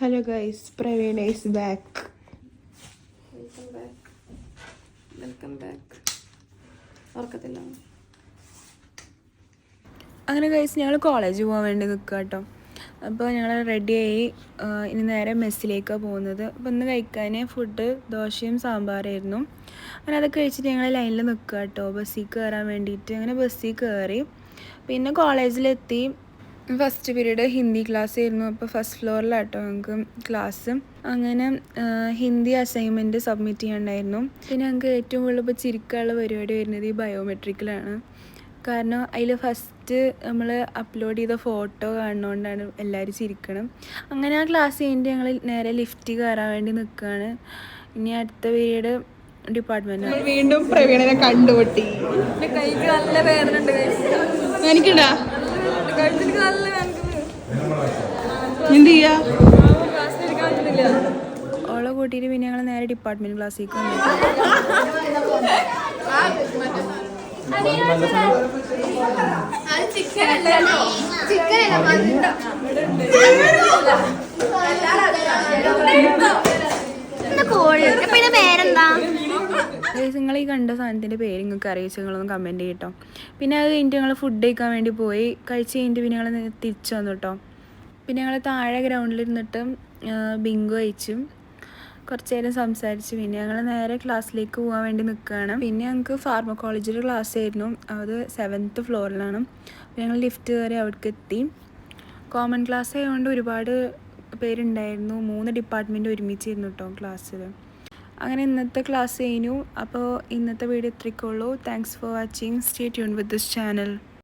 Hello guys, Praveena is back. Welcome back. ഓർക്കത്തില്ല. അങ്ങനെ guys ഞങ്ങൾ കോളേജിൽ പോകാൻ വേണ്ടി നിൽക്കുക കേട്ടോ. അപ്പോൾ ഞങ്ങൾ റെഡിയായി ഇനി നേരെ മെസ്സിലേക്കാണ് പോകുന്നത്. അപ്പോൾ ഇന്ന് കഴിക്കാൻ ഫുഡ് ദോശയും സാമ്പാറായിരുന്നു. അങ്ങനെ അതൊക്കെ കഴിച്ചിട്ട് ഞങ്ങൾ ലൈനിൽ നിൽക്കുക കേട്ടോ, ബസ്സിൽ കയറാൻ വേണ്ടിയിട്ട്. അങ്ങനെ ബസ്സിൽ കയറി പിന്നെ കോളേജിലെത്തി. ഫസ്റ്റ് പീരീഡ് ഹിന്ദി ക്ലാസ് ആയിരുന്നു. അപ്പോൾ ഫസ്റ്റ് ഫ്ലോറിലാട്ടോ ഞങ്ങൾക്ക് ക്ലാസ്. അങ്ങനെ ഹിന്ദി അസൈൻമെൻറ്റ് സബ്മിറ്റ് ചെയ്യാണ്ടായിരുന്നു. പിന്നെ ഞങ്ങൾക്ക് ഏറ്റവും കൂടുതൽ ഇപ്പോൾ ചിരിക്കാനുള്ള പരിപാടി വരുന്നത് ഈ ബയോമെട്രിക്കലാണ്. കാരണം അതിൽ ഫസ്റ്റ് നമ്മൾ അപ്ലോഡ് ചെയ്ത ഫോട്ടോ കാണുന്നതുകൊണ്ടാണ് എല്ലാവരും ചിരിക്കണം. അങ്ങനെ ആ ക്ലാസ് കഴിഞ്ഞിട്ട് ഞങ്ങൾ നേരെ ലിഫ്റ്റ് കയറാൻ വേണ്ടി നിൽക്കുകയാണ്. ഇനി അടുത്ത പീരീഡ് ഡിപ്പാർട്ട്മെൻറ്റ്. വീണ്ടും പ്രവീണനെ കണ്ടുപൊട്ടി. കൈക്ക് നല്ല വേദന ഉണ്ട്. എനിക്കുണ്ടാ കഴുത്തിന് നല്ല വേദന. എന്ത് ചെയ്യാ? ക്ലാസ്സിലിരിക്കാൻ പറ്റുന്നില്ല. ഓളെ കൂട്ടിയിട്ട് പിന്നെ ഞങ്ങൾ നേരെ ഡിപ്പാർട്ട്മെൻറ്റ് ക്ലാസ്സിലേക്ക് വന്നിട്ട് നിങ്ങൾ ഈ കണ്ട സാധനത്തിൻ്റെ പേര് നിങ്ങൾക്ക് അറിയിച്ച് നിങ്ങളൊന്ന് കമൻറ്റ് ചെയ്യട്ടോ. പിന്നെ അത് കഴിഞ്ഞിട്ട് ഞങ്ങൾ ഫുഡ് കഴിക്കാൻ വേണ്ടി പോയി. കഴിച്ച് കഴിഞ്ഞിട്ട് പിന്നെ ഞങ്ങൾ തിരിച്ചു വന്നു കേട്ടോ. പിന്നെ ഞങ്ങൾ താഴെ ഗ്രൗണ്ടിലിരുന്നിട്ട് ബിങ്കോ കഴിച്ചു, കുറച്ച് നേരം സംസാരിച്ച് പിന്നെ ഞങ്ങൾ നേരെ ക്ലാസ്സിലേക്ക് പോകാൻ വേണ്ടി നിൽക്കുകയാണ്. പിന്നെ ഞങ്ങൾക്ക് ഫാർമക്കോളജിയിൽ ക്ലാസ് ആയിരുന്നു. അത് 7th ഫ്ലോറിലാണ്. അപ്പോൾ ഞങ്ങൾ ലിഫ്റ്റ് കയറി അവിടേക്ക് എത്തി. കോമൺ ക്ലാസ് ആയതുകൊണ്ട് ഒരുപാട് പേരുണ്ടായിരുന്നു. 3 ഡിപ്പാർട്ട്മെൻറ്റ് ഒരുമിച്ചിരുന്നു കേട്ടോ ക്ലാസ്സിൽ. അങ്ങനെ ഇന്നത്തെ ക്ലാസ് കഴിഞ്ഞു. അപ്പോൾ ഇന്നത്തെ വീഡിയോ ഇത്രയ്ക്കുള്ളൂ. Thanks for watching. Stay tune with this channel.